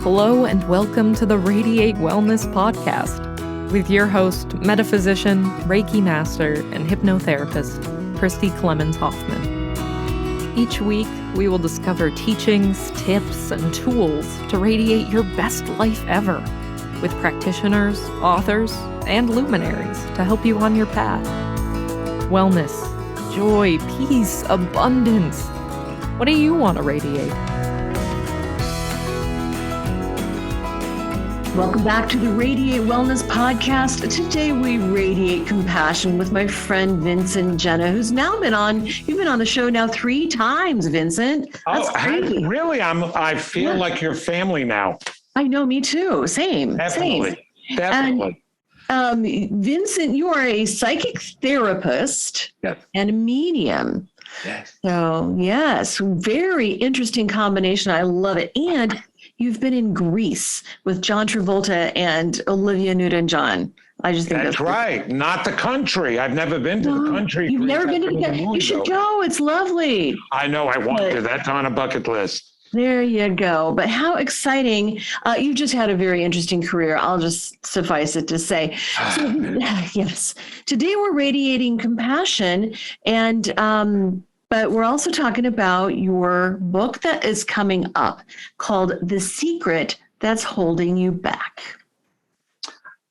Hello and welcome to the Radiate Wellness Podcast with your host, metaphysician, Reiki master, and hypnotherapist, Christy Clemens Hoffman. Each week, we will discover teachings, tips, and tools to radiate your best life ever with practitioners, authors, and luminaries to help you on your path. Wellness, joy, peace, abundance. What do you want to radiate? Welcome back to the Radiate Wellness Podcast. Today we radiate compassion with my friend Vincent Genna, who's now you've been on the show now 3 times, Vincent. That's crazy. Really? I feel like you're family now. I know, me too. Same. Definitely. And, Vincent, you are a psychic therapist and a medium. Yes. So, yes, very interesting combination. I love it. And you've been in Greece with John Travolta and Olivia Newton-John. I just think that's right. Not the country. I've never been to the country. You've never been to the country. You should go. It's lovely. I know. I want to. That's on a bucket list. There you go. But how exciting. You've just had a very interesting career. I'll just suffice it to say. So, yes. Today we're radiating compassion but we're also talking about your book that is coming up called The Secret That's Holding You Back.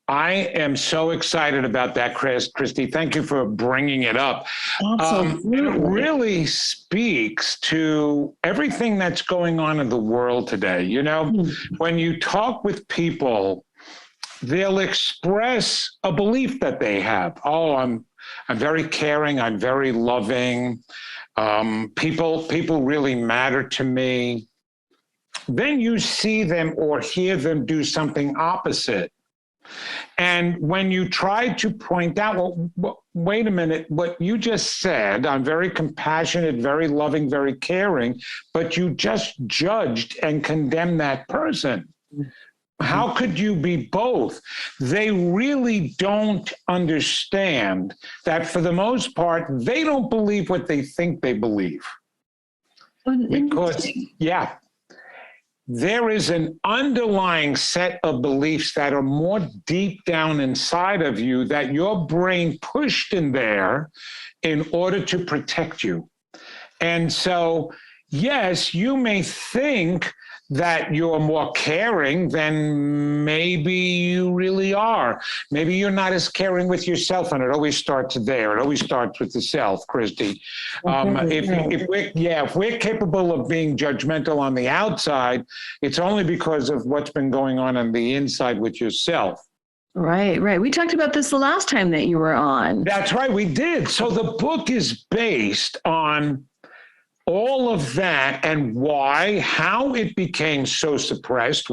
I am so excited about that, Christy. Thank you for bringing it up. Absolutely. It really speaks to everything that's going on in the world today. You know, when you talk with people, they'll express a belief that they have. Oh, I'm very caring. I'm very loving. People really matter to me. Then you see them or hear them do something opposite. And when you try to point out, well, wait a minute, what you just said, I'm very compassionate, very loving, very caring, but you just judged and condemned that person. How could you be both? They really don't understand that for the most part, they don't believe what they think they believe. Because, there is an underlying set of beliefs that are more deep down inside of you that your brain pushed in there in order to protect you. And so, yes, you may think that you're more caring than maybe you really are. Maybe you're not as caring with yourself, and it always starts there. It always starts with the self, Christy. If we're capable of being judgmental on the outside, it's only because of what's been going on the inside with yourself. Right. We talked about this the last time that you were on. That's right, we did. So the book is based on all of that and how it became so suppressed,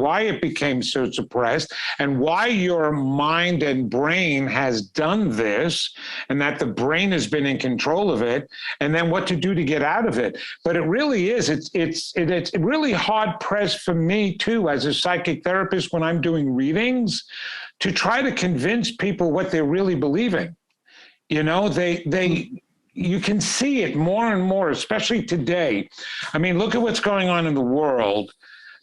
and why your mind and brain has done this, and that the brain has been in control of it, and then what to do to get out of it. But it really is, it's really hard pressed for me too, as a psychic therapist, when I'm doing readings, to try to convince people what they're really believing. You know, you can see it more and more, especially today. I mean, look at what's going on in the world.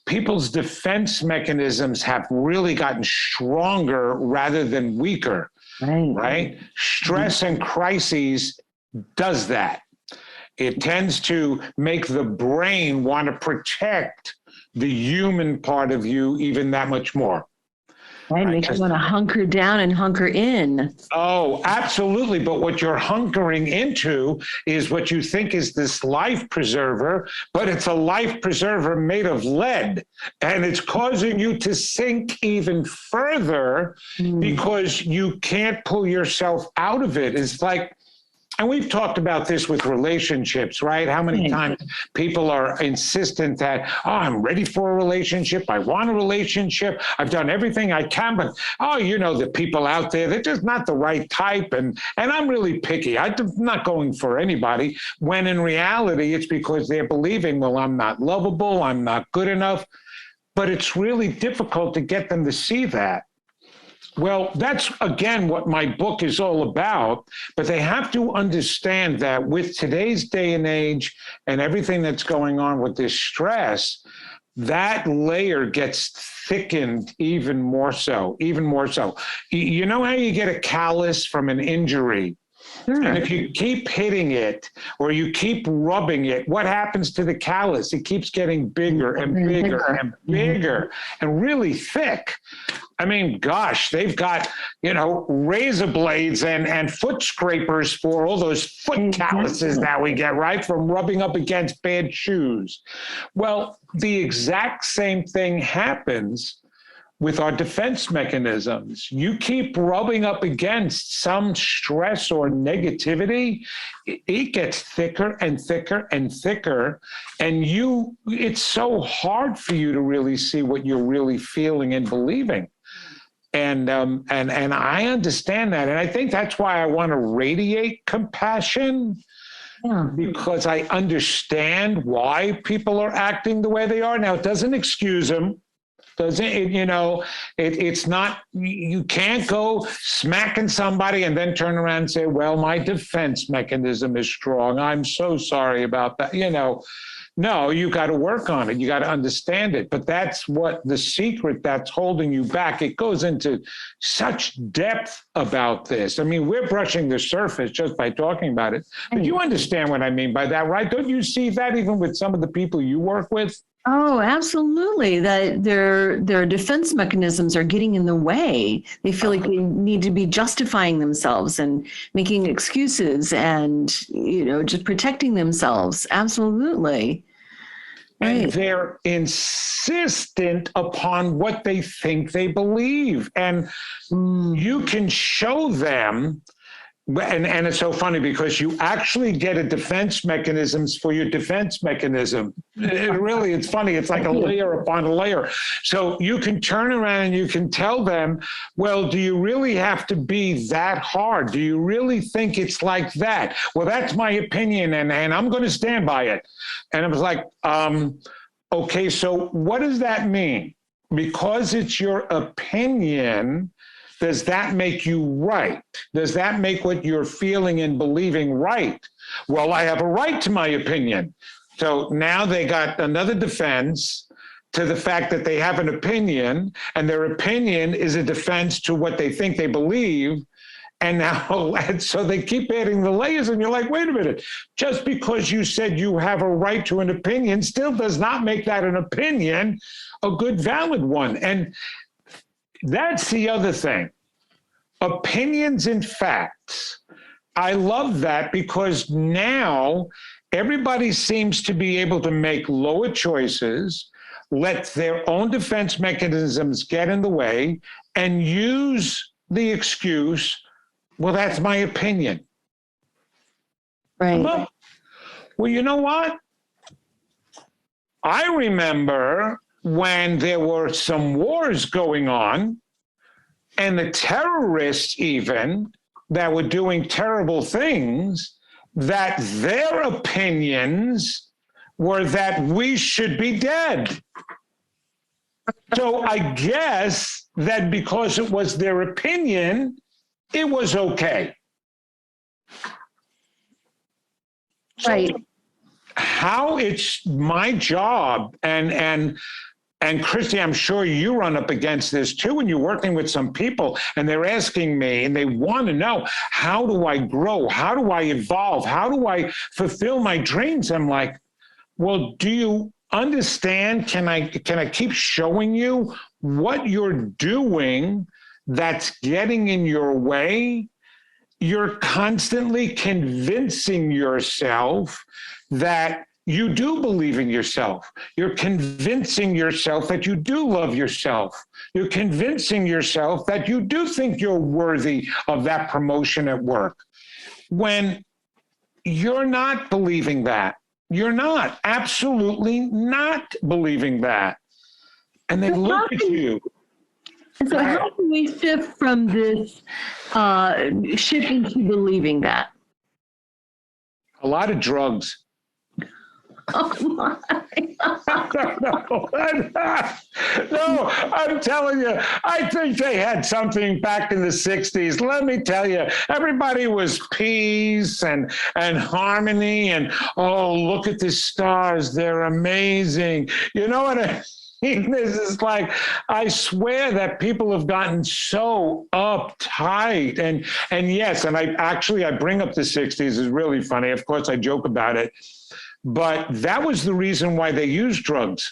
People's defense mechanisms have really gotten stronger rather than weaker, right? Stress and crises does that. It tends to make the brain want to protect the human part of you even that much more. Right, makes you want to hunker down and hunker in. Oh, absolutely. But what you're hunkering into is what you think is this life preserver, but it's a life preserver made of lead. And it's causing you to sink even further because you can't pull yourself out of it. It's like, and we've talked about this with relationships, right? How many times people are insistent that, I'm ready for a relationship. I want a relationship. I've done everything I can, but, the people out there, they're just not the right type. And I'm really picky. I'm not going for anybody, when in reality, it's because they're believing, well, I'm not lovable. I'm not good enough. But it's really difficult to get them to see that. Well, that's, again, what my book is all about. But they have to understand that with today's day and age and everything that's going on with this stress, that layer gets thickened even more so. You know how you get a callus from an injury? Sure. And if you keep hitting it or you keep rubbing it, what happens to the callus? It keeps getting bigger and bigger and bigger and really thick. I mean, gosh, they've got, razor blades and foot scrapers for all those foot calluses that we get, right, from rubbing up against bad shoes. Well, the exact same thing happens with our defense mechanisms. You keep rubbing up against some stress or negativity, it gets thicker and thicker and thicker. And it's so hard for you to really see what you're really feeling and believing. And I understand that. And I think that's why I want to radiate compassion. Yeah. Because I understand why people are acting the way they are. Now, it doesn't excuse them. It's not, you can't go smacking somebody and then turn around and say, well, my defense mechanism is strong. I'm so sorry about that. No, you got to work on it. You got to understand it. But that's what the secret that's holding you back. It goes into such depth about this. I mean, we're brushing the surface just by talking about it. But you understand what I mean by that, right? Don't you see that even with some of the people you work with? Oh, absolutely. That their defense mechanisms are getting in the way. They feel like they need to be justifying themselves and making excuses and, just protecting themselves. Absolutely. Right. And they're insistent upon what they think they believe. And you can show them. And it's so funny because you actually get a defense mechanisms for your defense mechanism. It's funny. It's like a layer upon a layer. So you can turn around and you can tell them, well, do you really have to be that hard? Do you really think it's like that? Well, that's my opinion and I'm going to stand by it. And I was like, okay, so what does that mean? Because it's your opinion, does that make you right? Does that make what you're feeling and believing right? Well, I have a right to my opinion. So now they got another defense to the fact that they have an opinion, and their opinion is a defense to what they think they believe. And now, so they keep adding the layers, and you're like, wait a minute, just because you said you have a right to an opinion still does not make that an opinion a good, valid one. And that's the other thing. Opinions and facts. I love that because now everybody seems to be able to make lower choices, let their own defense mechanisms get in the way, and use the excuse, well, that's my opinion. Right. Well, you know what? I remember when there were some wars going on, and the terrorists even that were doing terrible things, that their opinions were that we should be dead. So I guess that because it was their opinion, it was okay. Right. So how it's my job, and Christy, I'm sure you run up against this too when you're working with some people and they're asking me and they want to know, how do I grow? How do I evolve? How do I fulfill my dreams? I'm like, well, do you understand? Can I keep showing you what you're doing that's getting in your way? You're constantly convincing yourself that you do believe in yourself. You're convincing yourself that you do love yourself. You're convincing yourself that you do think you're worthy of that promotion at work. When you're not believing that, you're not, absolutely not believing that. And they look at you. And so how can we shift from this, shift into believing that? A lot of drugs. Oh my. No, I'm telling you, I think they had something back in the 60s. Let me tell you, everybody was peace and harmony and, oh, look at the stars. They're amazing. You know what I mean? This is like, I swear that people have gotten so uptight. And yes, and I bring up the 60s is really funny. Of course, I joke about it. But that was the reason why they used drugs,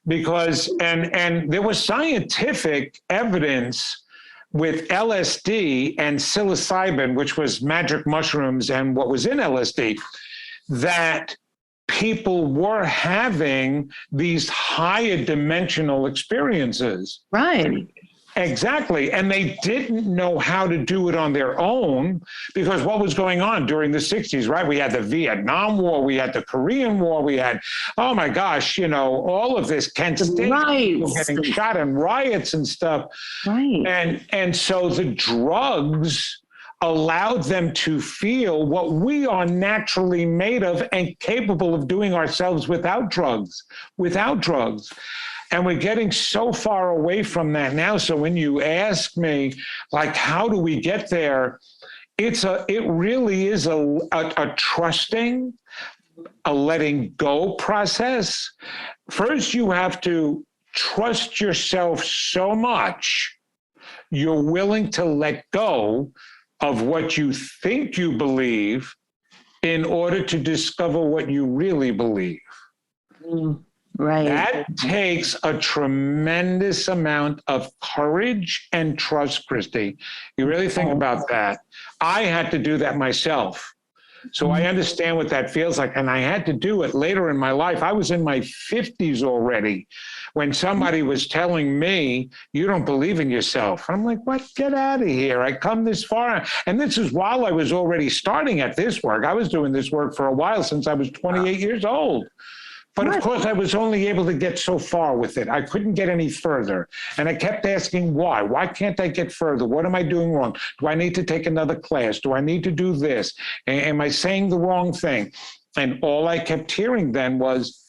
because and there was scientific evidence with LSD and psilocybin, which was magic mushrooms and what was in LSD, that people were having these higher dimensional experiences. Right. Exactly. And they didn't know how to do it on their own, because what was going on during the 60s, right? We had the Vietnam War, we had the Korean War, we had, oh my gosh, all of this, Kent State, people getting shot and riots and stuff. Right. And so the drugs allowed them to feel what we are naturally made of and capable of doing ourselves without drugs. And we're getting so far away from that now. So when you ask me, like, how do we get there? It really is a trusting, a letting go process. First, you have to trust yourself so much you're willing to let go of what you think you believe in order to discover what you really believe. Right. That takes a tremendous amount of courage and trust, Christy. You really think about that. I had to do that myself. So I understand what that feels like. And I had to do it later in my life. I was in my 50s already when somebody was telling me, you don't believe in yourself. I'm like, what? Get out of here. I come this far. And this is while I was already starting at this work. I was doing this work for a while, since I was 28 years old. But of course, I was only able to get so far with it. I couldn't get any further. And I kept asking why. Why can't I get further? What am I doing wrong? Do I need to take another class? Do I need to do this? Am I saying the wrong thing? And all I kept hearing then was,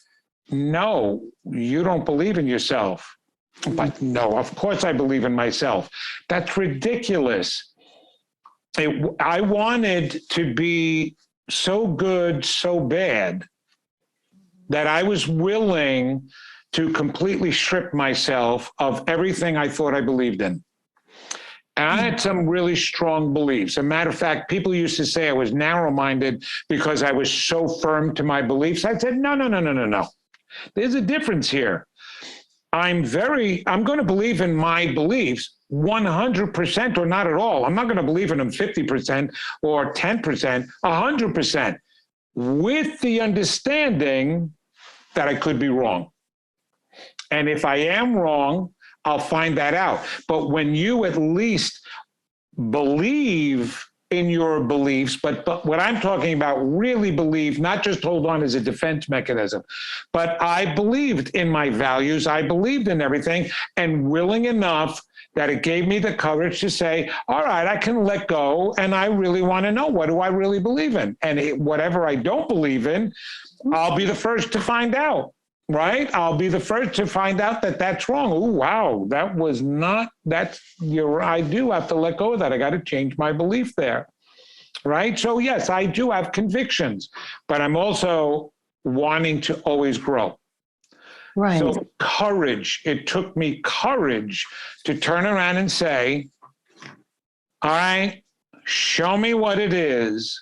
no, you don't believe in yourself. But no, of course I believe in myself. That's ridiculous. I wanted to be so good, so bad, that I was willing to completely strip myself of everything I thought I believed in. And I had some really strong beliefs. As a matter of fact, people used to say I was narrow-minded because I was so firm to my beliefs. I said, no. There's a difference here. I'm going to believe in my beliefs 100% or not at all. I'm not going to believe in them 50% or 10%, 100%. With the understanding that I could be wrong. And if I am wrong, I'll find that out. But when you at least believe in your beliefs, but what I'm talking about, really believe, not just hold on as a defense mechanism, but I believed in my values, I believed in everything, and willing enough that it gave me the courage to say, all right, I can let go, and I really want to know, what do I really believe in? And whatever I don't believe in, I'll be the first to find out, right? I'll be the first to find out that that's wrong. Oh, wow, that was not, I do have to let go of that. I got to change my belief there, right? So yes, I do have convictions, but I'm also wanting to always grow. Right. So courage, it took me courage to turn around and say, all right, show me what it is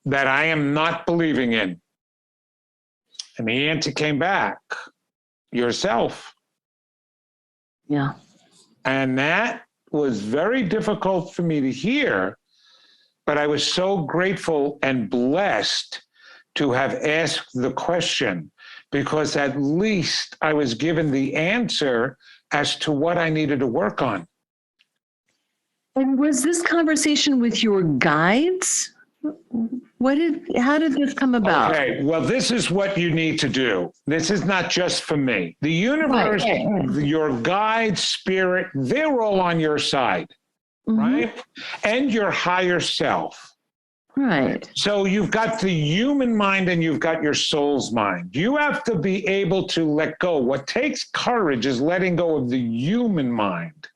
that I am not believing in. And the answer came back, yourself. Yeah. And that was very difficult for me to hear, but I was so grateful and blessed to have asked the question, because at least I was given the answer as to what I needed to work on. And was this conversation with your guides? How did this come about? Okay, well, this is what you need to do. This is not just for me. The universe, your guide, spirit, they're all on your side, right? And your higher self. Right. So you've got the human mind and you've got your soul's mind. You have to be able to let go. What takes courage is letting go of the human mind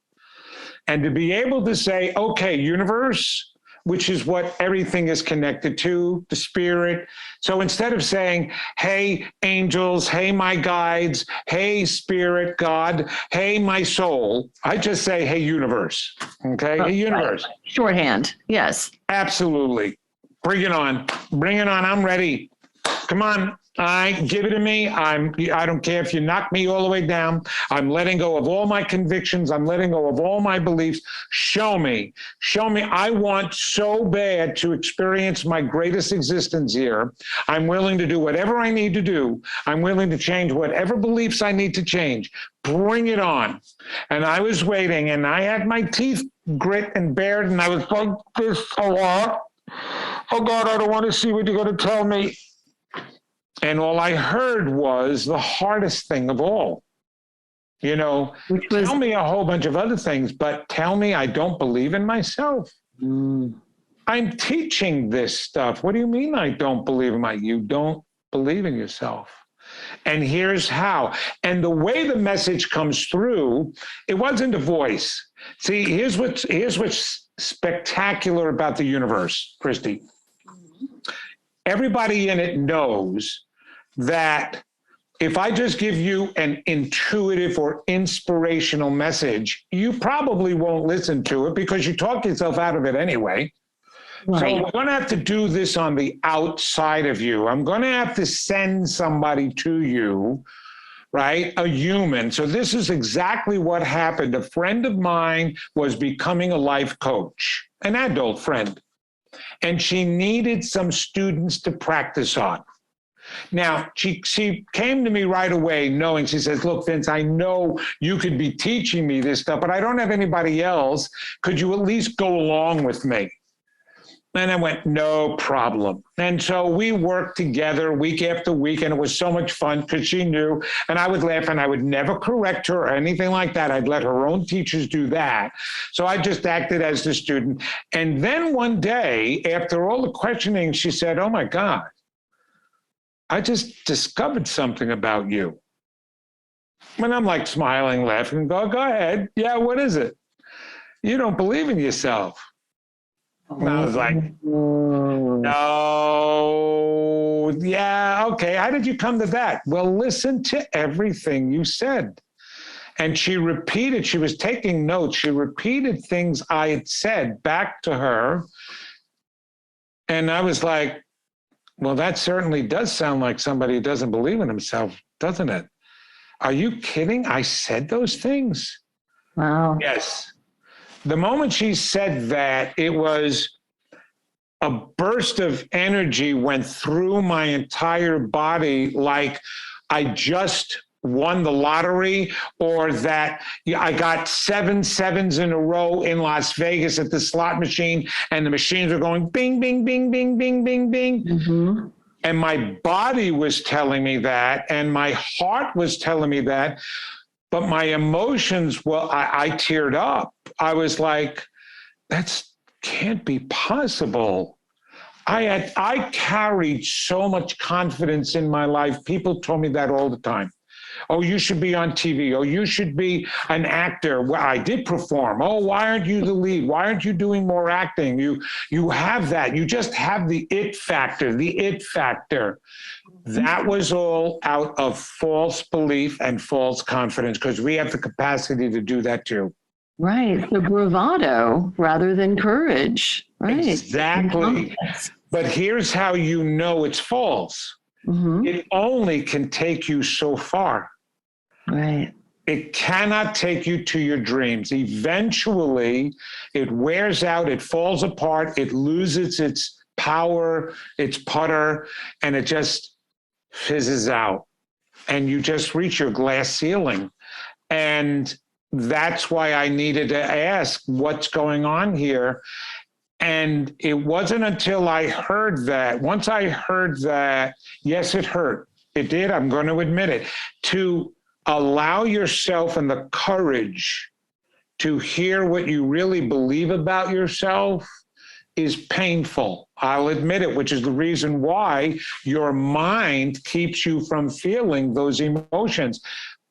and to be able to say, okay, universe, which is what everything is connected to, the spirit. So instead of saying, hey, angels, hey, my guides, hey, spirit, God, hey, my soul, I just say, hey, universe. Okay, hey, universe. Right. Shorthand. Yes. Absolutely. Bring it on. Bring it on. I'm ready. Come on. Give it to me. I don't care if you knock me all the way down. I'm letting go of all my convictions. I'm letting go of all my beliefs. Show me. Show me. I want so bad to experience my greatest existence here. I'm willing to do whatever I need to do. I'm willing to change whatever beliefs I need to change. Bring it on. And I was waiting, and I had my teeth grit and bared, and I was like this a lot. Oh God, I don't want to see what you're going to tell me. And all I heard was the hardest thing of all. You know, tell me a whole bunch of other things, but tell me I don't believe in myself. I'm teaching this stuff. What do you mean I don't believe in myself? You don't believe in yourself. And here's how. And the way the message comes through, it wasn't a voice. See, here's what's spectacular about the universe, Christy. Everybody in it knows that if I just give you an intuitive or inspirational message, you probably won't listen to it because you talk yourself out of it anyway. Right. So we're going to have to do this on the outside of you. I'm going to have to send somebody to you, right? A human. So this is exactly what happened. A friend of mine was becoming a life coach, an adult friend, and she needed some students to practice on. Now, she came to me right away knowing, she says, look, Vince, I know you could be teaching me this stuff, but I don't have anybody else. Could you at least go along with me? And I went, no problem. And so we worked together week after week, and it was so much fun because she knew, and I would laugh, and I would never correct her or anything like that. I'd let her own teachers do that. So I just acted as the student. And then one day, after all the questioning, she said, oh my God, I just discovered something about you. And I'm like smiling, laughing, go ahead. Yeah, what is it? You don't believe in yourself. And I was like, no, yeah, okay. How did you come to that? Well, listen to everything you said. And she repeated, she was taking notes. She repeated things I had said back to her. And I was like, well, that certainly does sound like somebody who doesn't believe in himself, doesn't it? Are you kidding? I said those things. Wow. Yes. The moment she said that, it was a burst of energy went through my entire body like I just won the lottery, or that I got 7 sevens in a row in Las Vegas at the slot machine, and the machines were going bing, bing, bing, bing, bing, bing, bing. Mm-hmm. And my body was telling me that, and my heart was telling me that, but my emotions, well, I teared up. I was like, that can't be possible. I carried so much confidence in my life. People told me that all the time. Oh, you should be on TV. Oh, you should be an actor. Well, I did perform. Oh, why aren't you the lead? Why aren't you doing more acting? You have that. You just have the it factor, the it factor. That was all out of false belief and false confidence, because we have the capacity to do that too. Right. So bravado rather than courage. Right. Exactly. But here's how you know it's false. Mm-hmm. It only can take you so far. Right. It cannot take you to your dreams. Eventually, it wears out, it falls apart, it loses its power, its putter, and it just fizzes out. And you just reach your glass ceiling. And that's why I needed to ask, what's going on here? And it wasn't until I heard that, once I heard that, yes, it hurt. It did, I'm going to admit it. To allow yourself and the courage to hear what you really believe about yourself is painful. I'll admit it, which is the reason why your mind keeps you from feeling those emotions.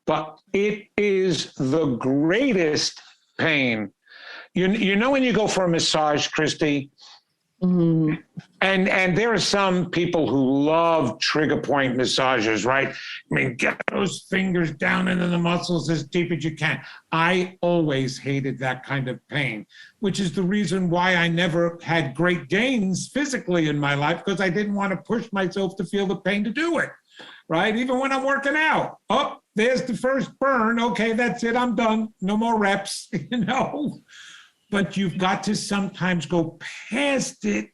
But it is the greatest pain. You know when you go for a massage, Christy, Mm-hmm. and there are some people who love trigger point massages, right? I mean, get those fingers down into the muscles as deep as you can. I always hated that kind of pain, which is the reason why I never had great gains physically in my life, because I didn't want to push myself to feel the pain to do it, right? Even when I'm working out. Oh, there's the first burn. Okay, that's it. I'm done. No more reps, But you've got to sometimes go past it.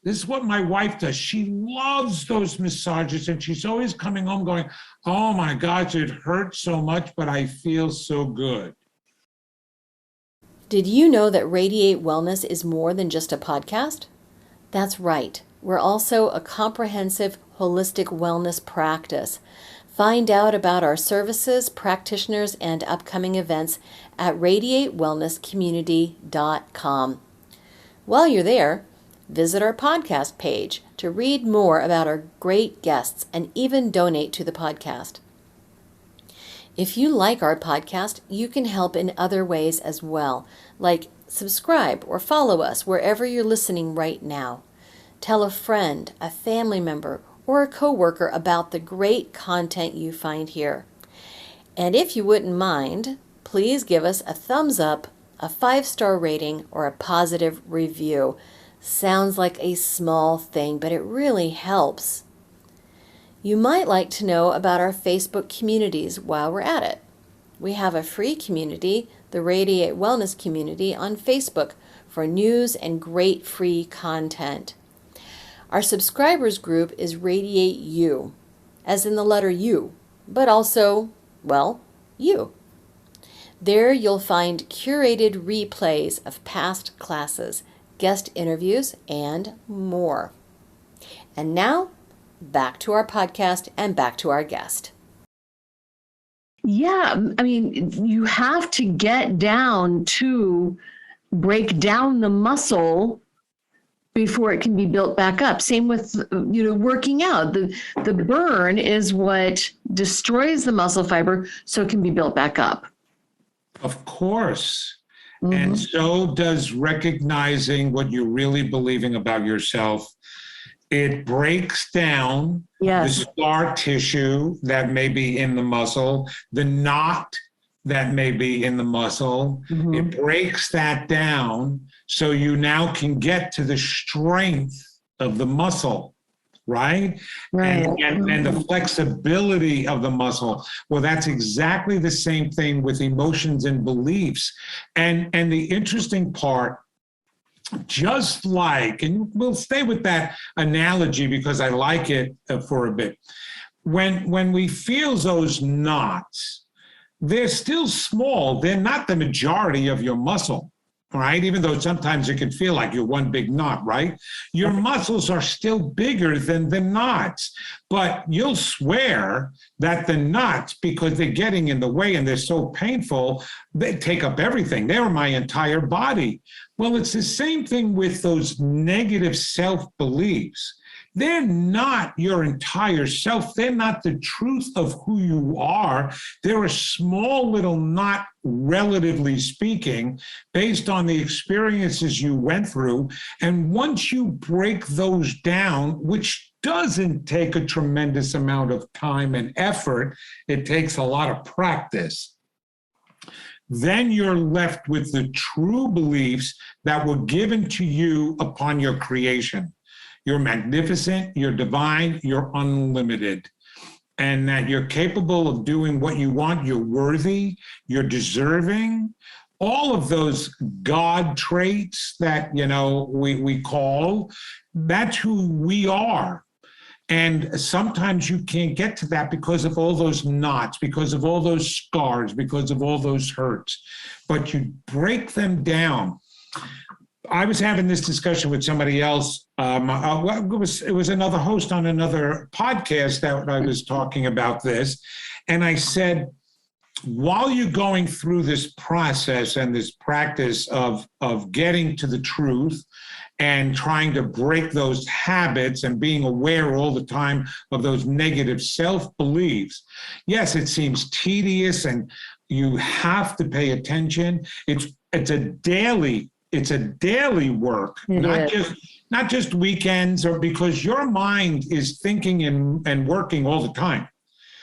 This is what my wife does. She loves those massages, and she's always coming home going, oh my gosh, it hurts so much, but I feel so good. Did you know that Radiate Wellness is more than just a podcast? That's right. We're also a comprehensive, holistic wellness practice. Find out about our services, practitioners, and upcoming events at radiatewellnesscommunity.com. While you're there, visit our podcast page to read more about our great guests and even donate to the podcast. If you like our podcast, you can help in other ways as well, like subscribe or follow us wherever you're listening right now. Tell a friend, a family member, or a coworker about the great content you find here. And if you wouldn't mind, please give us a thumbs up, a 5-star rating, or a positive review. Sounds like a small thing, but it really helps. You might like to know about our Facebook communities while we're at it. We have a free community, the Radiate Wellness Community, on Facebook for news and great free content. Our subscribers group is Radiate You, as in the letter U, but also, well, you. There you'll find curated replays of past classes, guest interviews, and more. And now, back to our podcast and back to our guest. Yeah, I mean, you have to get down to break down the muscle before it can be built back up. Same with, working out. The burn is what destroys the muscle fiber so it can be built back up. Of course. Mm-hmm. And so does recognizing what you're really believing about yourself. It breaks down the scar tissue that may be in the muscle, the knot that may be in the muscle. Mm-hmm. It breaks that down so you now can get to the strength of the muscle, right? And the flexibility of the muscle. Well, that's exactly the same thing with emotions and beliefs. And the interesting part, just like, and we'll stay with that analogy because I like it for a bit. When we feel those knots, they're still small. They're not the majority of your muscle, right? Even though sometimes it can feel like you're one big knot, right? Your muscles are still bigger than the knots, but you'll swear that the knots, because they're getting in the way and they're so painful, they take up everything. They're my entire body. Well, it's the same thing with those negative self-beliefs. They're not your entire self. They're not the truth of who you are. They're a small little knot, relatively speaking, based on the experiences you went through. And once you break those down, which doesn't take a tremendous amount of time and effort, it takes a lot of practice. Then you're left with the true beliefs that were given to you upon your creation. You're magnificent, you're divine, you're unlimited, and that you're capable of doing what you want, you're worthy, you're deserving. All of those God traits that, we call, that's who we are. And sometimes you can't get to that because of all those knots, because of all those scars, because of all those hurts. But you break them down. I was having this discussion with somebody else. It was another host on another podcast that I was talking about this. And I said, while you're going through this process and this practice of getting to the truth and trying to break those habits and being aware all the time of those negative self-beliefs, yes, it seems tedious and you have to pay attention. It's a daily work, not just weekends, or because your mind is thinking and working all the time.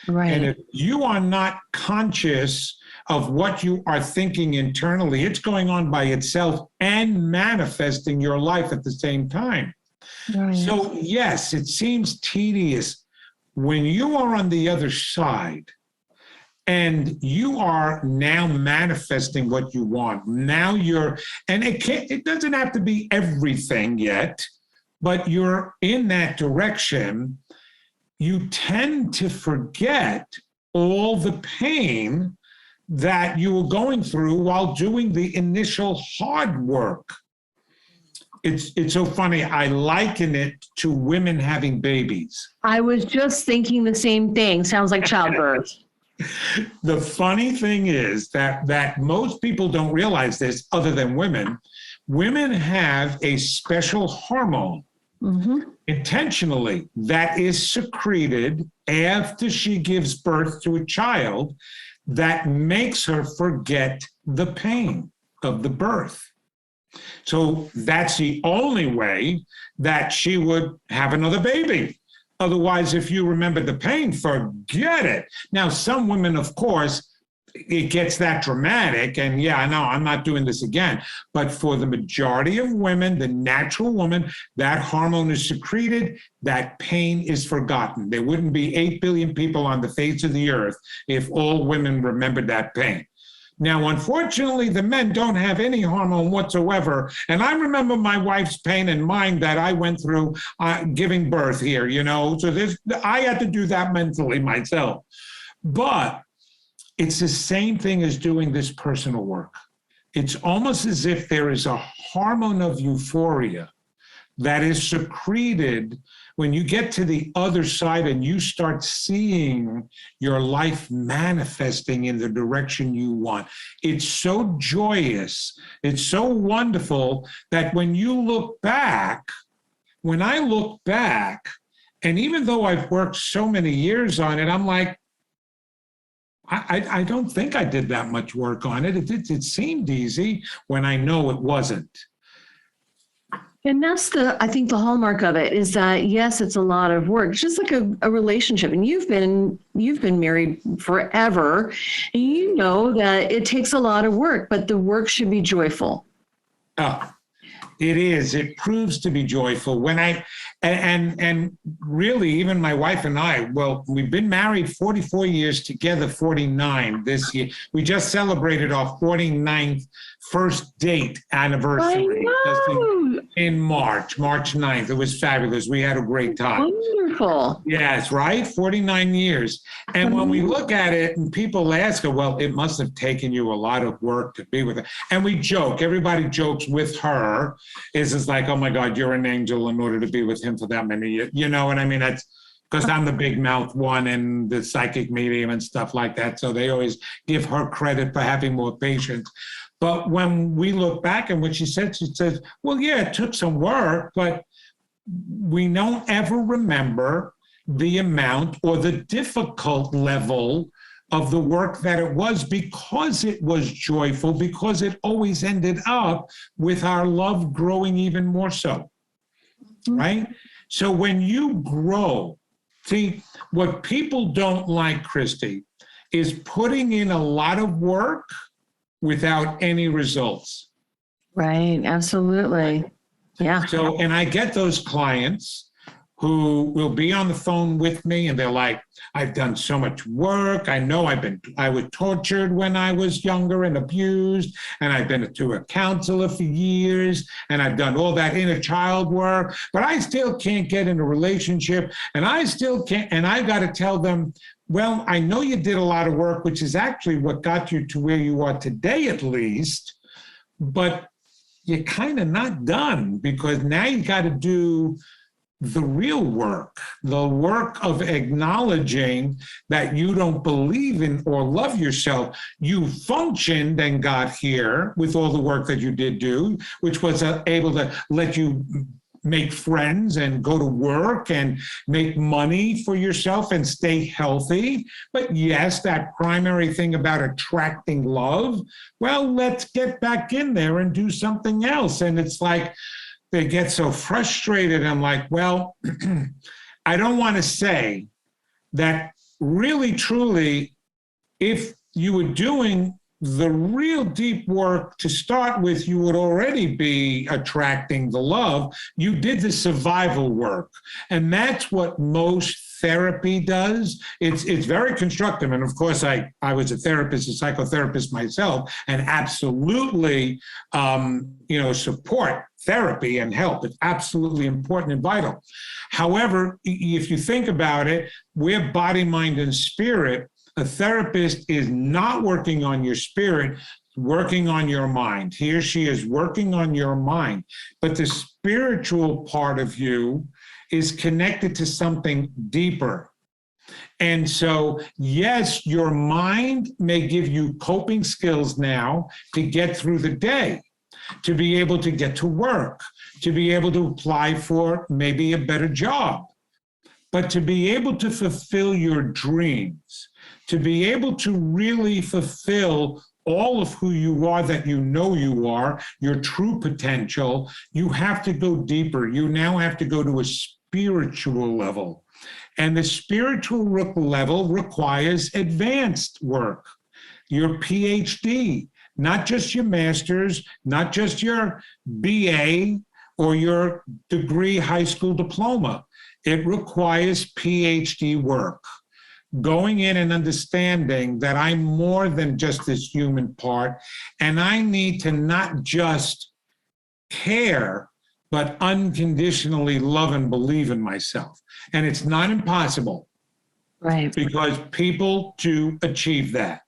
Right. And if you are not conscious of what you are thinking internally, it's going on by itself and manifesting your life at the same time. Right. So yes, it seems tedious when you are on the other side and you are now manifesting what you want. Now it doesn't have to be everything yet, but you're in that direction. You tend to forget all the pain that you were going through while doing the initial hard work. It's so funny. I liken it to women having babies. I was just thinking the same thing. Sounds like childbirth. The funny thing is that most people don't realize this, other than women. Women have a special hormone, intentionally, that is secreted after she gives birth to a child that makes her forget the pain of the birth. So that's the only way that she would have another baby. Otherwise, if you remember the pain, forget it. Now, some women, of course, it gets that dramatic, and yeah, no, I'm not doing this again. But for the majority of women, the natural woman, that hormone is secreted, that pain is forgotten. There wouldn't be 8 billion people on the face of the earth if all women remembered that pain. Now, unfortunately, the men don't have any hormone whatsoever. And I remember my wife's pain and mine that I went through giving birth here, So I had to do that mentally myself. But it's the same thing as doing this personal work. It's almost as if there is a hormone of euphoria that is secreted when you get to the other side and you start seeing your life manifesting in the direction you want. It's so joyous, it's so wonderful that when I look back, and even though I've worked so many years on it, I'm like, I don't think I did that much work on it. It seemed easy when I know it wasn't. And that's I think the hallmark of it is that, yes, it's a lot of work. It's just like a relationship. And you've been married forever, and you know that it takes a lot of work, but the work should be joyful. Oh, it is. It proves to be joyful. And really, even my wife and I, well, we've been married 44 years together, 49 this year. We just celebrated our 49th first date anniversary in March 9th. It was fabulous. We had a great time. Wonderful. Yes, right? 49 years. And when we look at it and people ask her, well, it must have taken you a lot of work to be with her. And we joke, everybody jokes with her. It's like, oh my God, you're an angel in order to be with him for that many years. You know what I mean? That's because I'm the big mouth one and the psychic medium and stuff like that. So they always give her credit for having more patience. But when we look back and what she says, well, yeah, it took some work, but we don't ever remember the amount or the difficult level of the work that it was, because it was joyful, because it always ended up with our love growing even more so, right? So when you grow, see, what people don't like, Christy, is putting in a lot of work without any results. Right, absolutely. Yeah. So, and I get those clients who will be on the phone with me and they're like, I've done so much work. I know I was tortured when I was younger and abused, and I've been to a counselor for years, and I've done all that inner child work, but I still can't get in a relationship, and I still can't, and I got to tell them, well, I know you did a lot of work, which is actually what got you to where you are today, at least, but you're kind of not done, because now you got to do the real work, the work of acknowledging that you don't believe in or love yourself. You functioned and got here with all the work that you did do, which was able to let you make friends and go to work and make money for yourself and stay healthy. But yes, that primary thing about attracting love, well, let's get back in there and do something else. And it's like, they get so frustrated. I'm like, well, I don't want to say that really, truly, if you were doing the real deep work to start with, you would already be attracting the love. You did the survival work. And that's what most therapy does. It's very constructive. And of course, I was a therapist, a psychotherapist myself, and absolutely, support therapy and help. It's absolutely important and vital. However, if you think about it, we're body, mind, and spirit. A therapist is not working on your spirit, working on your mind. He or she is working on your mind. But the spiritual part of you is connected to something deeper. And so, yes, your mind may give you coping skills now to get through the day, to be able to get to work, to be able to apply for maybe a better job, but to be able to fulfill your dreams, to be able to really fulfill all of who you are, that you know you are, your true potential, you have to go deeper. You now have to go to a spiritual level. And the spiritual level requires advanced work, your PhD, not just your master's, not just your BA or your degree high school diploma. It requires PhD work. Going in and understanding that I'm more than just this human part, and I need to not just care, but unconditionally love and believe in myself. And it's not impossible, Right. because people do achieve that.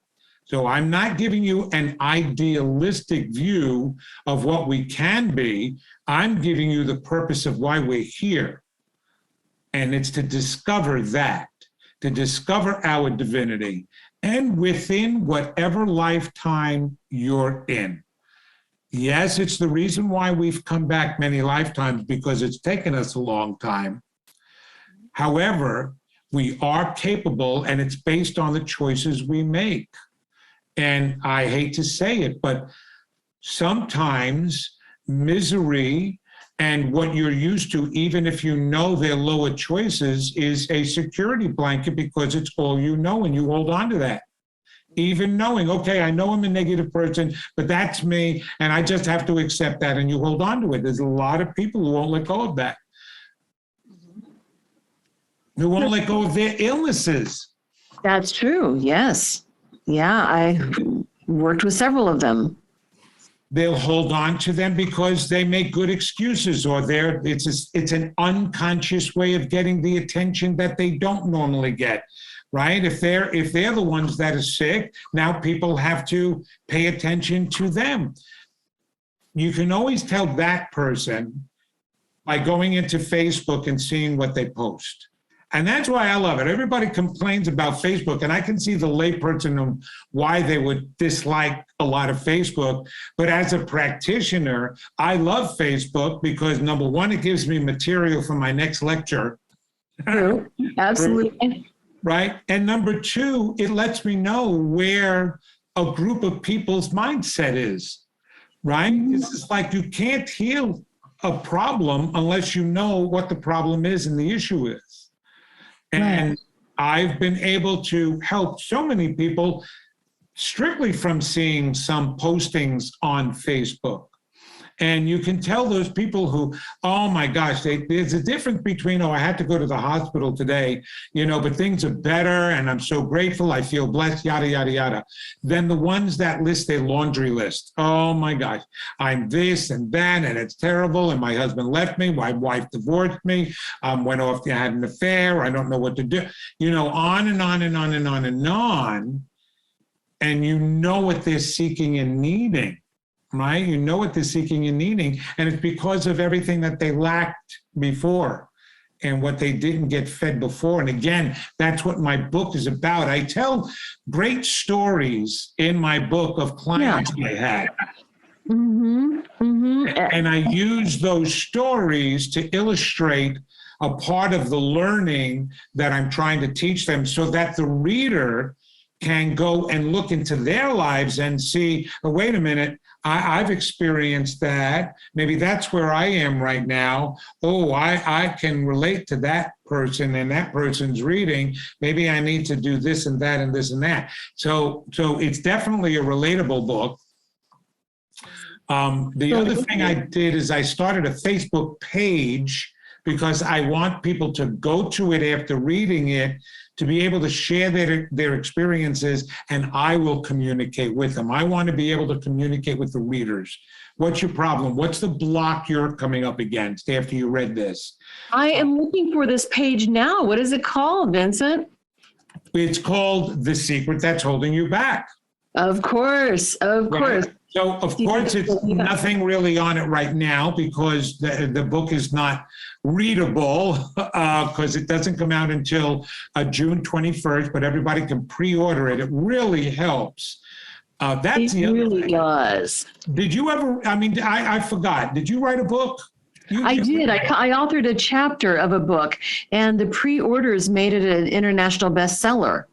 So I'm not giving you an idealistic view of what we can be. I'm giving you the purpose of why we're here. And it's to discover that, to discover our divinity, and within whatever lifetime you're in. Yes, it's the reason why we've come back many lifetimes, because it's taken us a long time. However, we are capable, and it's based on the choices we make. And I hate to say it, but sometimes misery and what you're used to, even if you know they're lower choices, is a security blanket, because it's all you know, and you hold on to that. Even knowing, okay, I know I'm a negative person, but that's me, and I just have to accept that, and you hold on to it. There's a lot of people who won't let go of that, who won't let go of their illnesses. That's true. Yes. Yeah, I worked with several of them. They'll hold on to them because they make good excuses, or it's an unconscious way of getting the attention that they don't normally get, right? If they're the ones that are sick, now people have to pay attention to them. You can always tell that person by going into Facebook and seeing what they post. And that's why I love it. Everybody complains about Facebook, and I can see the layperson of why they would dislike a lot of Facebook. But as a practitioner, I love Facebook because, number one, it gives me material for my next lecture. True. Absolutely. Right? And number two, it lets me know where a group of people's mindset is, right? It's just like you can't heal a problem unless you know what the problem is and the issue is. And right. I've been able to help so many people strictly from seeing some postings on Facebook. And you can tell those people who, oh my gosh, there's a difference between, oh, I had to go to the hospital today, but things are better and I'm so grateful, I feel blessed, yada, yada, yada, than the ones that list their laundry list. Oh my gosh, I'm this and that, and it's terrible, and my husband left me, my wife divorced me, went off, I had an affair, I don't know what to do, on and on and on and on and on. And you know what they're seeking and needing. Right? You know what they're seeking and needing, and it's because of everything that they lacked before. and what they didn't get fed before. And again, that's what my book is about. I tell great stories in my book of clients I had. Mm-hmm. Mm-hmm. And I use those stories to illustrate a part of the learning that I'm trying to teach them, so that the reader can go and look into their lives and see, oh, wait a minute, I've experienced that. Maybe that's where I am right now. Oh, I can relate to that person and that person's reading. Maybe I need to do this and that and this and that. So it's definitely a relatable book. The other thing I did is I started a Facebook page, because I want people to go to it after reading it, to be able to share their experiences, and I will communicate with them. I want to be able to communicate with the readers. What's your problem? What's the block you're coming up against after you read this? I am looking for this page now. What is it called, Vincent? It's called The Secret That's Holding You Back. Of course, of course. So, of course, it's nothing really on it right now, because the book is not readable, because it doesn't come out until June 21st, but everybody can pre-order it. It really helps. That's the other thing. It really does. Did you ever, I forgot, did you write a book? I did. I authored a chapter of a book, and the pre-orders made it an international bestseller.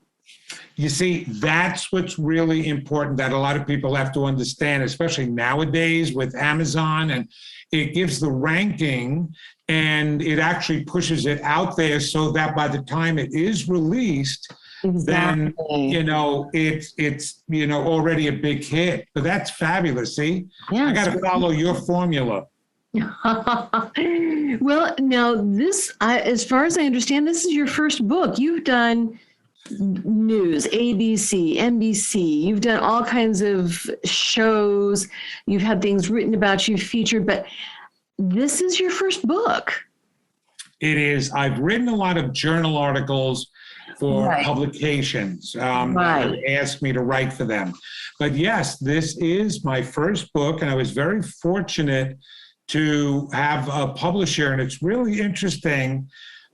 You see, that's what's really important that a lot of people have to understand, especially nowadays with Amazon, and it gives the ranking and it actually pushes it out there so that by the time it is released, then, it's already a big hit. But that's fabulous. See, I got to follow your formula. Well, now this, as far as I understand, this is your first book. You've done news, ABC, NBC. You've done all kinds of shows. You've had things written about you, featured, but this is your first book. It is. I've written a lot of journal articles for publications. They asked me to write for them. But yes, this is my first book, and I was very fortunate to have a publisher, and it's really interesting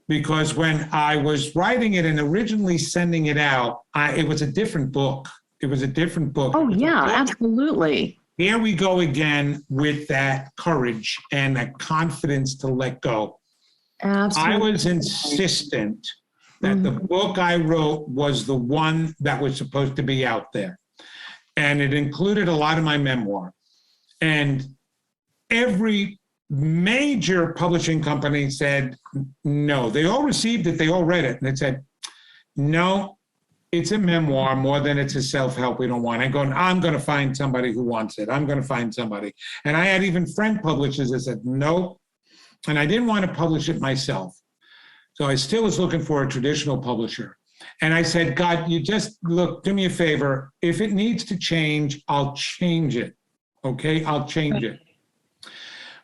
because when I was writing it and originally sending it out, it was a different book. It was a different book. Oh, yeah, absolutely. Here we go again with that courage and that confidence to let go. Absolutely. I was insistent that the book I wrote was the one that was supposed to be out there. And it included a lot of my memoir. And every major publishing company said no. They all received it, they all read it, and they said, no, it's a memoir more than it's a self-help. We don't want it. I'm going to find somebody who wants it. I'm going to find somebody. And I had even friend publishers that said no, and I didn't want to publish it myself. So I still was looking for a traditional publisher. And I said, God, you just look, do me a favor. If it needs to change, I'll change it. Okay, I'll change it.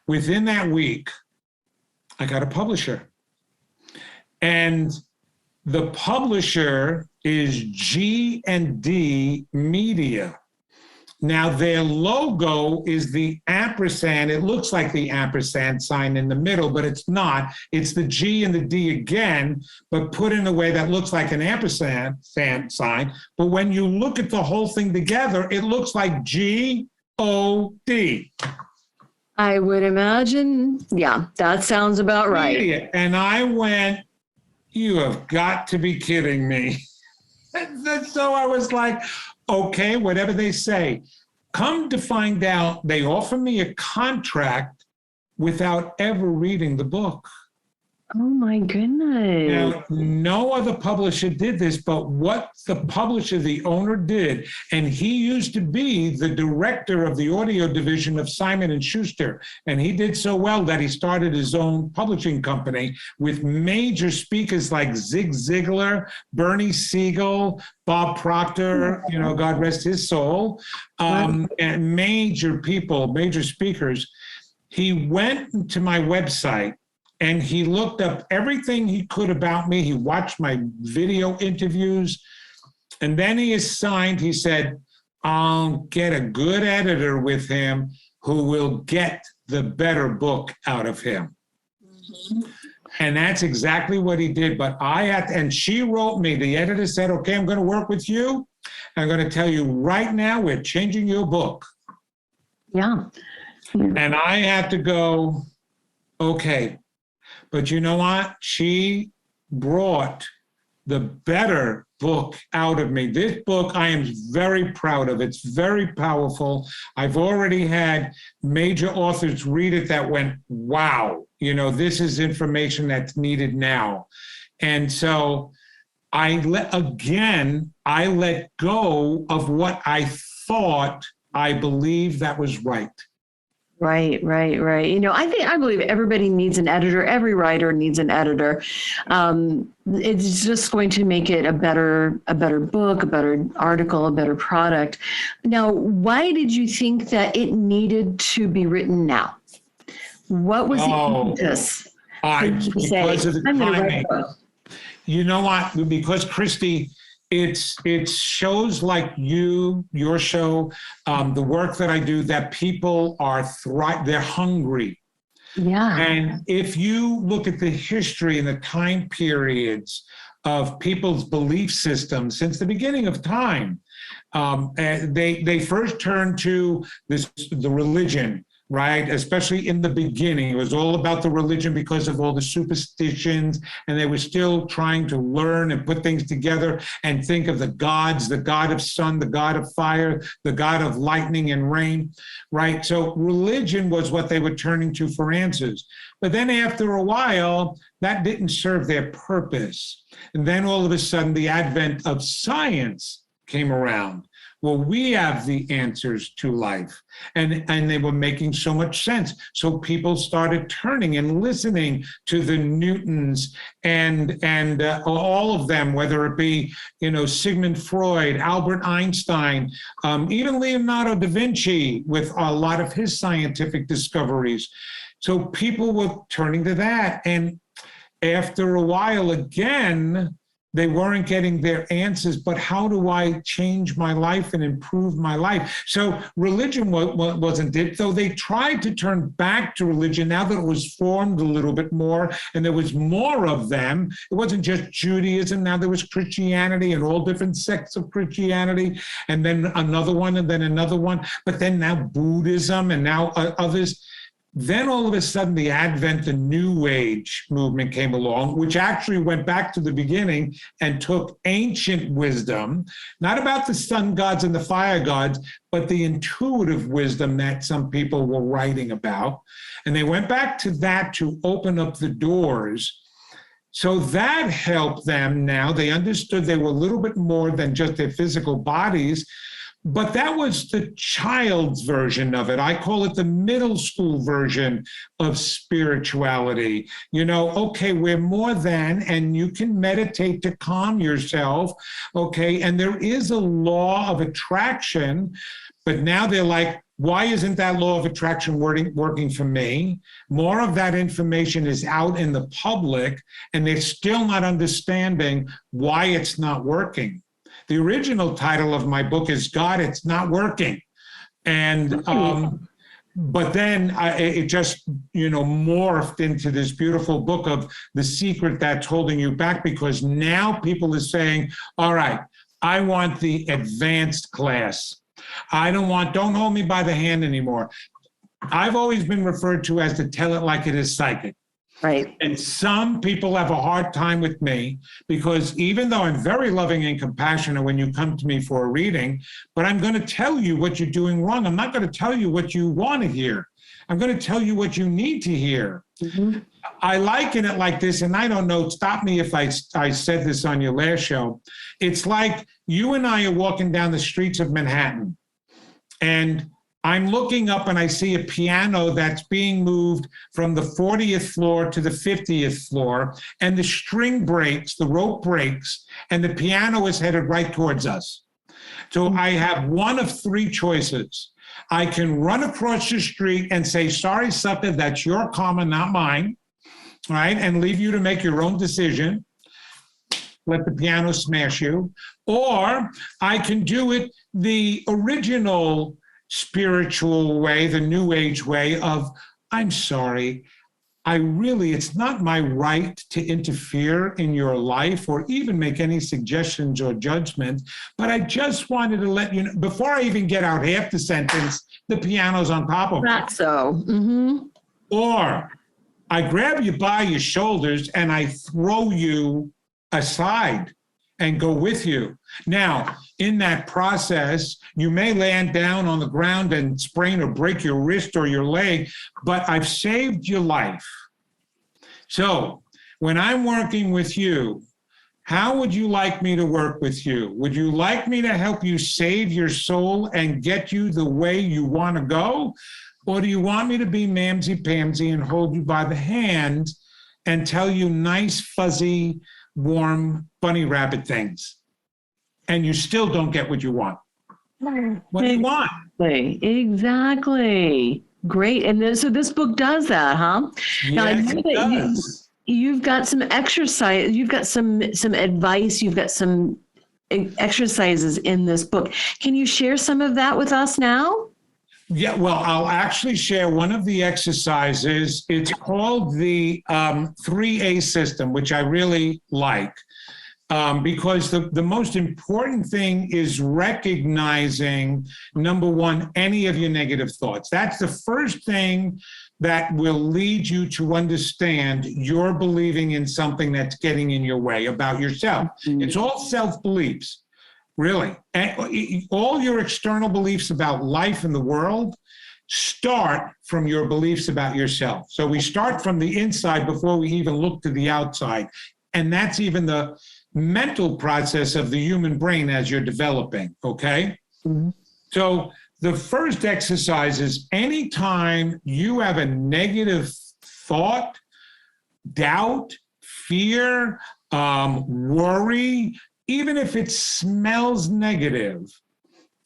Within that week, I got a publisher. And the publisher is G&D Media. Now, their logo is the ampersand. It looks like the ampersand sign in the middle, but it's not. It's the G and the D again, but put in a way that looks like an ampersand sign. But when you look at the whole thing together, it looks like G-O-D. I would imagine, yeah, that sounds about right. And I went, you have got to be kidding me. So I was like, okay, whatever they say. Come to find out, they offer me a contract without ever reading the book. Oh my goodness. Now, no other publisher did this, but what the publisher, the owner did, and he used to be the director of the audio division of Simon & Schuster, and he did so well that he started his own publishing company with major speakers like Zig Ziglar, Bernie Siegel, Bob Proctor, God rest his soul, and major people, major speakers. He went to my website and he looked up everything he could about me. He watched my video interviews. And then he said, I'll get a good editor with him who will get the better book out of him. Mm-hmm. And that's exactly what he did. But and she wrote me, the editor said, okay, I'm going to work with you. I'm going to tell you right now, we're changing your book. Yeah. And I had to go, okay. But you know what? She brought the better book out of me. This book I am very proud of. It's very powerful. I've already had major authors read it that went, wow, this is information that's needed now. And so I let go of what I thought I believed that was right. Right. I believe everybody needs an editor. Every writer needs an editor. It's just going to make it a better book, a better article, a better product. Now, why did you think that it needed to be written now? What was the impetus? Because of the timing. You know what? Because Christy, it's shows like your show, the work that I do, that people are they're hungry. Yeah. And if you look at the history and the time periods of people's belief systems since the beginning of time, they first turned to the religion. Right? Especially in the beginning, it was all about the religion because of all the superstitions, and they were still trying to learn and put things together and think of the gods, the god of sun, the god of fire, the god of lightning and rain, right? So religion was what they were turning to for answers. But then after a while, that didn't serve their purpose. And then all of a sudden, the advent of science came around. Well, we have the answers to life. And they were making so much sense. So people started turning and listening to the Newtons and all of them, whether it be, Sigmund Freud, Albert Einstein, even Leonardo da Vinci with a lot of his scientific discoveries. So people were turning to that. And after a while, again, they weren't getting their answers, but how do I change my life and improve my life? So religion wasn't it, though they tried to turn back to religion now that it was formed a little bit more and there was more of them. It wasn't just Judaism. Now there was Christianity and all different sects of Christianity, and then another one, and then another one. But then now Buddhism and now others. Then all of a sudden, the advent, the New Age movement came along, which actually went back to the beginning and took ancient wisdom, not about the sun gods and the fire gods, but the intuitive wisdom that some people were writing about. And they went back to that to open up the doors. So that helped them now. They understood they were a little bit more than just their physical bodies. But that was the child's version of it. I call it the middle school version of spirituality. Okay, we're more than, and you can meditate to calm yourself, okay? And there is a law of attraction, but now they're like, why isn't that law of attraction working for me? More of that information is out in the public, and they're still not understanding why it's not working. The original title of my book is God, It's Not Working. And, but then it just, morphed into this beautiful book of the secret that's holding you back, because now people are saying, all right, I want the advanced class. Don't hold me by the hand anymore. I've always been referred to as the tell it like it is psychic. Right. And some people have a hard time with me because even though I'm very loving and compassionate when you come to me for a reading, but I'm going to tell you what you're doing wrong. I'm not going to tell you what you want to hear. I'm going to tell you what you need to hear. Mm-hmm. I liken it like this, and I don't know, stop me if I said this on your last show. It's like you and I are walking down the streets of Manhattan, and I'm looking up and I see a piano that's being moved from the 40th floor to the 50th floor, and the string breaks, the rope breaks, and the piano is headed right towards us. So I have one of three choices. I can run across the street and say, sorry, sucker, that's your karma, not mine, right? And leave you to make your own decision. Let the piano smash you. Or I can do it the original spiritual way, the New Age way of, I'm sorry, it's not my right to interfere in your life or even make any suggestions or judgments, but I just wanted to let you know, before I even get out half the sentence, the piano's on top of me. That's so. Mm-hmm. Or I grab you by your shoulders and I throw you aside and go with you. Now, in that process, you may land down on the ground and sprain or break your wrist or your leg, but I've saved your life. So when I'm working with you, how would you like me to work with you? Would you like me to help you save your soul and get you the way you want to go? Or do you want me to be mamsy-pamsy and hold you by the hand and tell you nice, fuzzy, warm bunny rabbit things, and you still don't get what you want? What do you want? Exactly. Great. And then, so this book does that, huh? Now, I Yes, know it that does. you've got some exercise, you've got some advice, you've got some exercises in this book. Can you share some of that with us now? Yeah, well, I'll actually share one of the exercises. It's called the 3A system, which I really like, because the most important thing is recognizing, number one, any of your negative thoughts. That's the first thing that will lead you to understand you're believing in something that's getting in your way about yourself. Mm-hmm. It's all self-beliefs. Really. And all your external beliefs about life and the world start from your beliefs about yourself. So we start from the inside before we even look to the outside. And that's even the mental process of the human brain as you're developing, okay? Mm-hmm. So the first exercise is anytime you have a negative thought, doubt, fear, worry, even if it smells negative,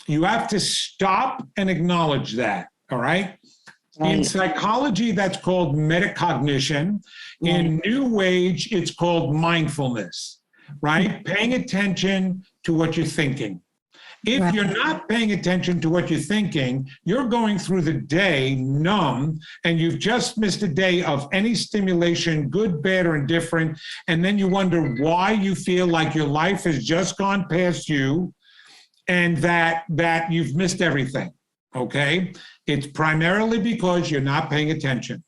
you have to stop and acknowledge that, all right? In psychology, that's called metacognition. In New Age, it's called mindfulness, right? Paying attention to what you're thinking. If you're not paying attention to what you're thinking, you're going through the day numb, and you've just missed a day of any stimulation, good, bad, or indifferent, and then you wonder why you feel like your life has just gone past you and that you've missed everything, okay? It's primarily because you're not paying attention.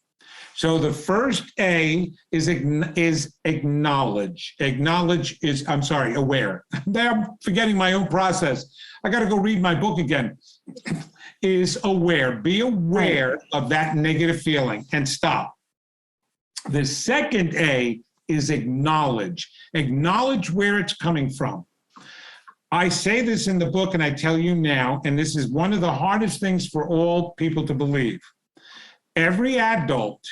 So the first A is acknowledge. Acknowledge is, aware. I'm forgetting my own process. I got to go read my book again. Is aware. Be aware of that negative feeling and stop. The second A is acknowledge. Acknowledge where it's coming from. I say this in the book and I tell you now, and this is one of the hardest things for all people to believe. Every adult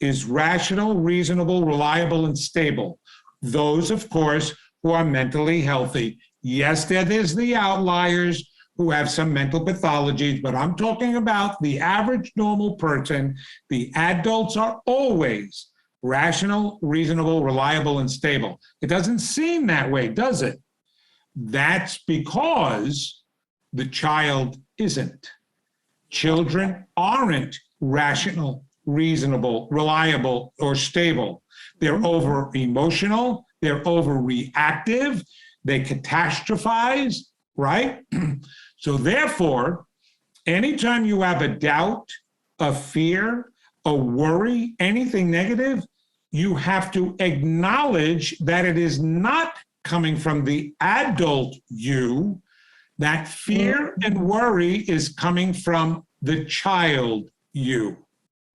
is rational, reasonable, reliable, and stable. Those, of course, who are mentally healthy. Yes, there's the outliers who have some mental pathologies, but I'm talking about the average normal person. The adults are always rational, reasonable, reliable, and stable. It doesn't seem that way, does it? That's because the child isn't. Children aren't rational, reasonable, reliable, or stable. They're over emotional, they're overreactive, they catastrophize, right? So therefore, anytime you have a doubt, a fear, a worry, anything negative, you have to acknowledge that it is not coming from the adult you. That fear and worry is coming from the child you.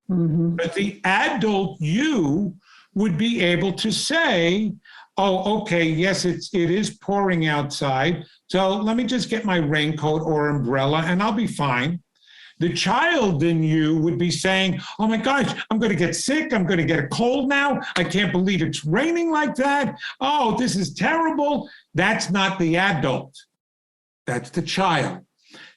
Mm-hmm. But the adult you would be able to say, oh, okay, yes, it is pouring outside, so let me just get my raincoat or umbrella and I'll be fine. The child in you would be saying, oh my gosh, I'm going to get sick. I'm going to get a cold now. I can't believe it's raining like that. Oh, this is terrible. That's not the adult. That's the child.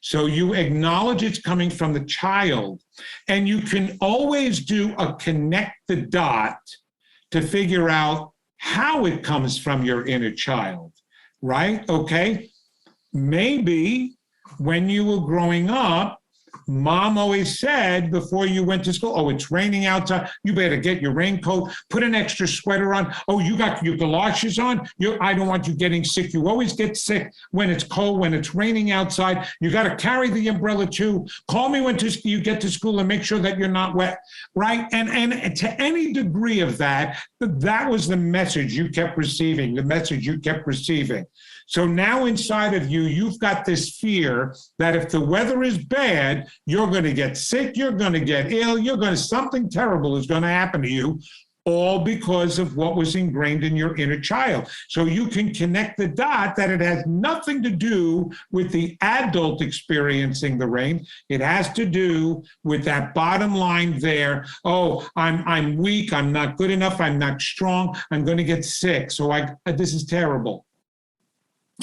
So you acknowledge it's coming from the child, and you can always do a connect the dot to figure out how it comes from your inner child, right? Okay. Maybe when you were growing up, Mom always said before you went to school, oh, it's raining outside. You better get your raincoat, put an extra sweater on. Oh, you got your galoshes on. I don't want you getting sick. You always get sick when it's cold, when it's raining outside. You got to carry the umbrella too. Call me when you get to school and make sure that you're not wet, right? And to any degree of that, that was the message you kept receiving, the message you kept receiving. So now inside of you, you've got this fear that if the weather is bad, you're going to get sick, you're going to get ill, something terrible is going to happen to you, all because of what was ingrained in your inner child. So you can connect the dot that it has nothing to do with the adult experiencing the rain. It has to do with that bottom line there. Oh, I'm weak, I'm not good enough, I'm not strong, I'm going to get sick. So this is terrible.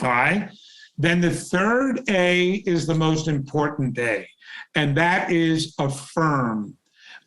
All right. Then the third A is the most important A, and that is affirm.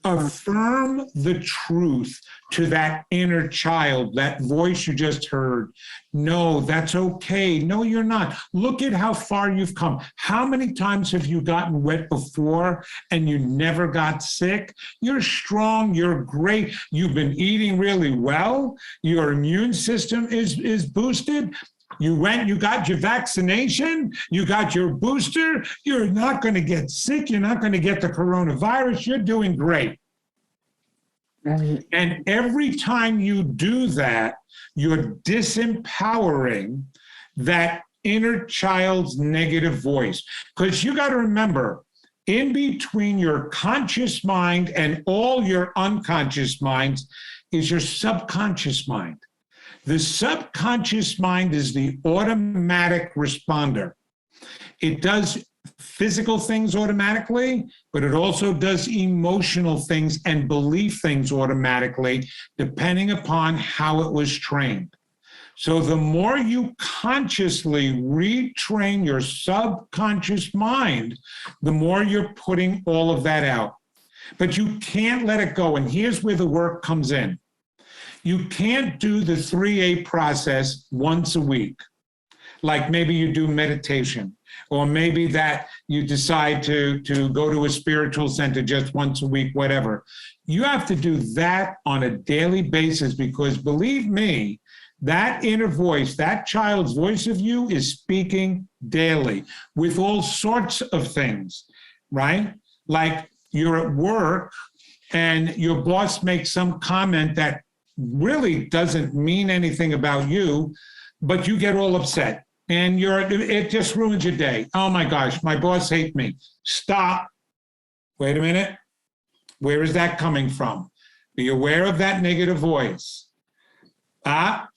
Affirm the truth to that inner child, that voice you just heard. No, that's okay. No, you're not. Look at how far you've come. How many times have you gotten wet before and you never got sick? You're strong. You're great. You've been eating really well. Your immune system is boosted. You got your vaccination, you got your booster, you're not going to get sick, you're not going to get the coronavirus, you're doing great. Right. And every time you do that, you're disempowering that inner child's negative voice. Because you got to remember, in between your conscious mind and all your unconscious minds is your subconscious mind. The subconscious mind is the automatic responder. It does physical things automatically, but it also does emotional things and belief things automatically, depending upon how it was trained. So the more you consciously retrain your subconscious mind, the more you're putting all of that out. But you can't let it go. And here's where the work comes in. You can't do the 3A process once a week. Like maybe you do meditation, or maybe that you decide to go to a spiritual center just once a week, whatever. You have to do that on a daily basis, because believe me, that inner voice, that child's voice of you is speaking daily with all sorts of things, right? Like you're at work and your boss makes some comment that really doesn't mean anything about you, but you get all upset and it just ruins your day. Oh my gosh, my boss hates me. Stop. Wait a minute. Where is that coming from? Be aware of that negative voice.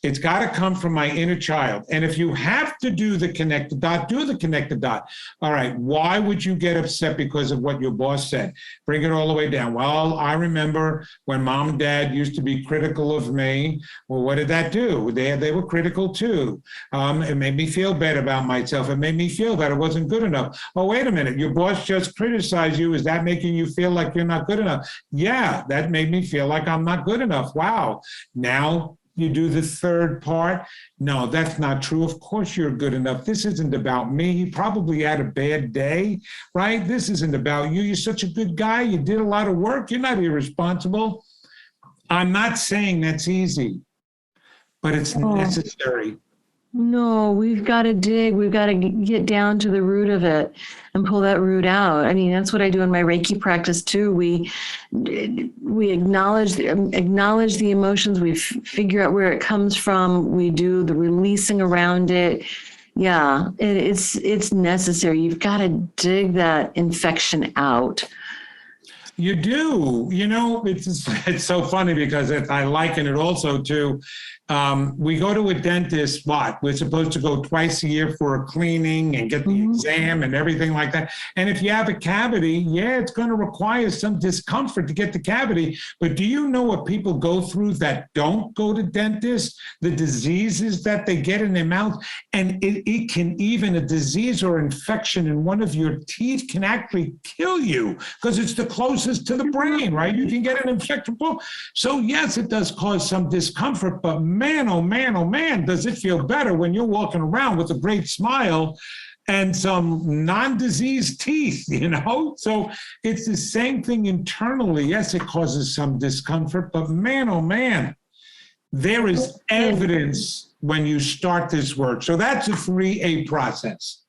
It's got to come from my inner child. And if you have to do the connected dot, do the connected dot. All right, why would you get upset because of what your boss said? Bring it all the way down. Well, I remember when mom and dad used to be critical of me. Well, what did that do? They were critical too. It made me feel bad about myself. It made me feel that it wasn't good enough. Oh, wait a minute. Your boss just criticized you. Is that making you feel like you're not good enough? Yeah, that made me feel like I'm not good enough. Wow. Now, you do the third part. No, that's not true. Of course you're good enough. This isn't about me. You probably had a bad day, right? This isn't about you. You're such a good guy. You did a lot of work. You're not irresponsible. I'm not saying that's easy, but it's necessary. No, we've got to dig. We've got to get down to the root of it and pull that root out. I mean, that's what I do in my Reiki practice too. We acknowledge the emotions. We figure out where it comes from. We do the releasing around it. Yeah, it's necessary. You've got to dig that infection out. You do. You know, it's so funny because I liken it also to, we go to a dentist, we're supposed to go twice a year for a cleaning and get the exam and everything like that. And if you have a cavity, yeah, it's going to require some discomfort to get the cavity. But do you know what people go through that don't go to dentists? The diseases that they get in their mouth. And it can even, a disease or infection in one of your teeth can actually kill you because it's the closest to the brain, right? You can get an infection. So yes, it does cause some discomfort, but man, oh man, oh man, does it feel better when you're walking around with a great smile and some non-diseased teeth, So it's the same thing internally. Yes, it causes some discomfort, but man, oh man, there is evidence when you start this work. So that's a 3A process.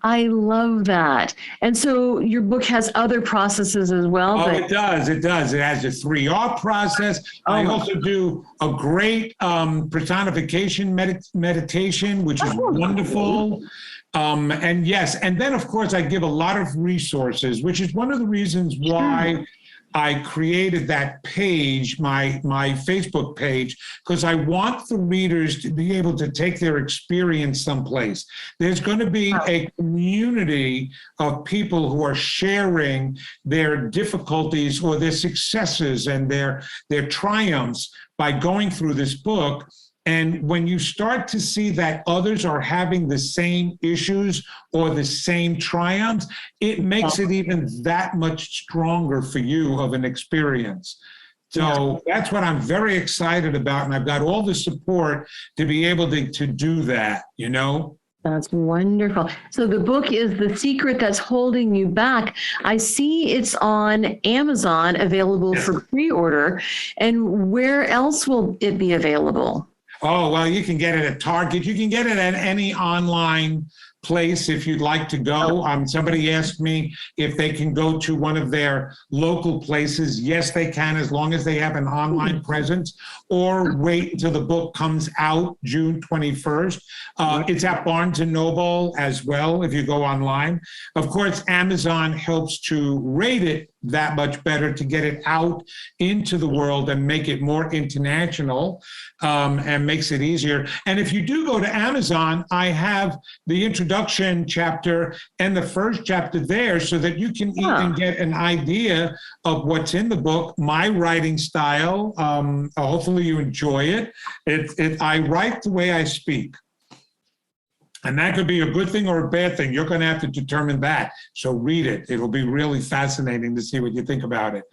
I love that. And so your book has other processes as well. Oh, it does. It does. It has a 3R process. I also do a great personification meditation, which is wonderful. And yes, and then of course I give a lot of resources, which is one of the reasons why I created that page, my Facebook page, because I want the readers to be able to take their experience someplace. There's going to be a community of people who are sharing their difficulties or their successes and their triumphs by going through this book. And when you start to see that others are having the same issues or the same triumphs, it makes it even that much stronger for you of an experience. So that's what I'm very excited about. And I've got all the support to be able to do that, That's wonderful. So the book is The Secret That's Holding You Back. I see it's on Amazon, available for pre-order. And where else will it be available? Oh, well, you can get it at Target. You can get it at any online place if you'd like to go. Somebody asked me if they can go to one of their local places. Yes, they can, as long as they have an online presence, or wait until the book comes out June 21st. It's at Barnes & Noble as well if you go online. Of course, Amazon helps to rate it that much better to get it out into the world and make it more international, and makes it easier. And if you do go to Amazon, I have the introduction chapter and the first chapter there so that you can even get an idea of what's in the book, my writing style. Hopefully you enjoy it. I write the way I speak. And that could be a good thing or a bad thing. You're going to have to determine that. So read it. It'll be really fascinating to see what you think about it.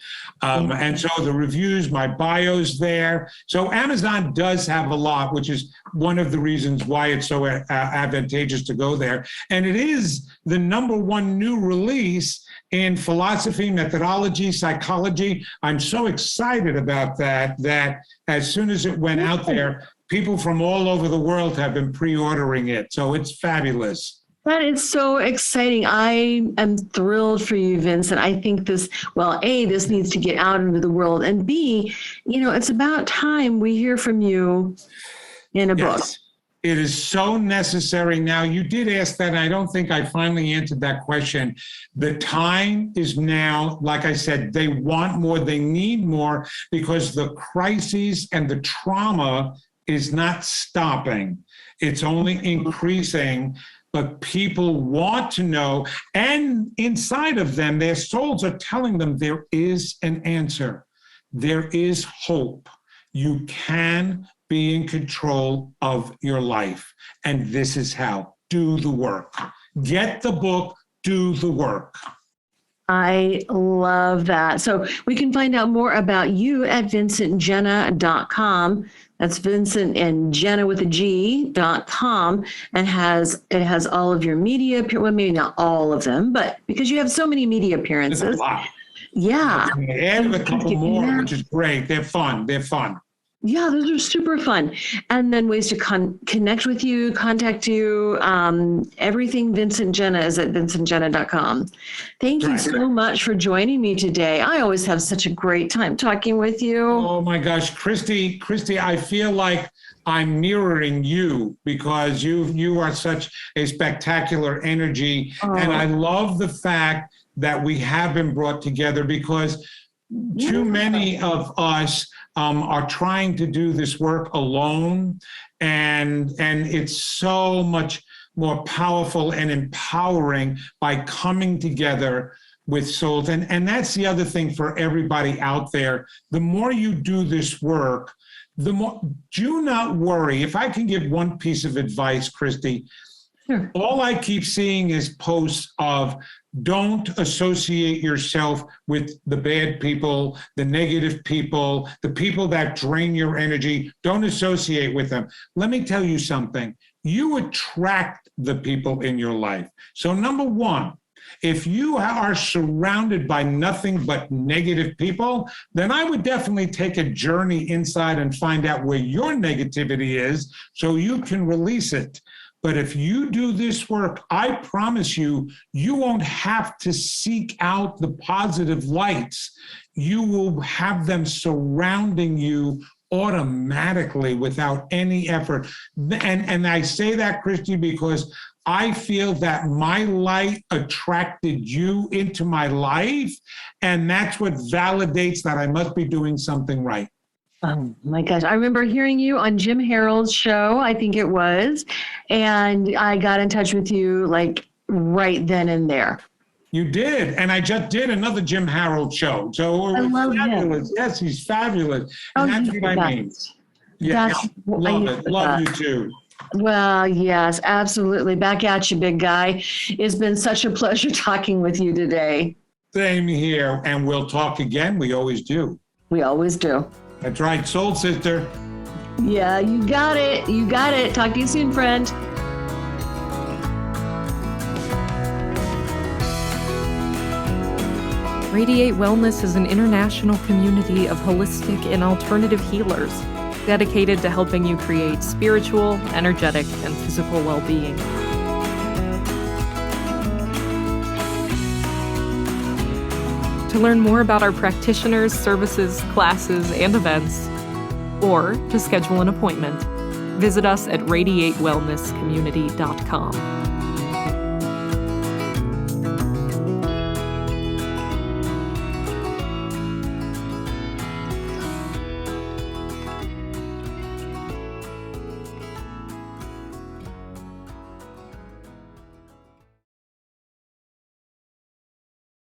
And so the reviews, my bio's there. So Amazon does have a lot, which is one of the reasons why it's so advantageous to go there. And it is the #1 new release in philosophy, methodology, psychology. I'm so excited about that as soon as it went out there, people from all over the world have been pre-ordering it. So it's fabulous. That is so exciting. I am thrilled for you, Vincent. I think this needs to get out into the world. And B, it's about time we hear from you in a book. It is so necessary now. You did ask that, and I don't think I finally answered that question. The time is now. Like I said, they want more, they need more, because the crises and the trauma is not stopping. It's only increasing, but people want to know, and inside of them, their souls are telling them there is an answer. There is hope. You can be in control of your life. And this is how. Do the work. Get the book, do the work. I love that. So we can find out more about you at vincentgenna.com. That's Vincent and Genna with a G.com, and it has all of your media, well, maybe not all of them, but because you have so many media appearances. There's a lot. Yeah. Add a couple more, which is great. They're fun. Yeah, those are super fun. And then ways to connect with you, contact you, everything Vincent Genna is at vincentgenna.com. Thank you so much for joining me today. I always have such a great time talking with you. Oh my gosh, Christy, I feel like I'm mirroring you, because you are such a spectacular energy. And I love the fact that we have been brought together, because too many of us are trying to do this work alone, and it's so much more powerful and empowering by coming together with souls. And that's the other thing for everybody out there. The more you do this work, the more, do not worry. If I can give one piece of advice, Christy, sure. All I keep seeing is posts of, don't associate yourself with the bad people, the negative people, the people that drain your energy. Don't associate with them. Let me tell you something. you attract the people in your life. So number one, if you are surrounded by nothing but negative people, then I would definitely take a journey inside and find out where your negativity is so you can release it. But if you do this work, I promise you, you won't have to seek out the positive lights. You will have them surrounding you automatically without any effort. And I say that, Christy, because I feel that my light attracted you into my life, and that's what validates that I must be doing something right. Oh my gosh. I remember hearing you on Jim Harold's show, I think it was, and I got in touch with you like right then and there. You did. And I just did another Jim Harold show. So I love fabulous. him. Yes, he's fabulous. Oh, And that's what I mean. Yeah, love it. Love you too. Well, yes, absolutely. Back at you, big guy. It's been such a pleasure talking with you today. Same here. And we'll talk again. We always do. We always do. That's right. Soul sister. Yeah, you got it. You got it. Talk to you soon, friend. Radiate Wellness is an international community of holistic and alternative healers dedicated to helping you create spiritual, energetic, and physical well-being. To learn more about our practitioners, services, classes, and events, or to schedule an appointment, visit us at radiatewellnesscommunity.com.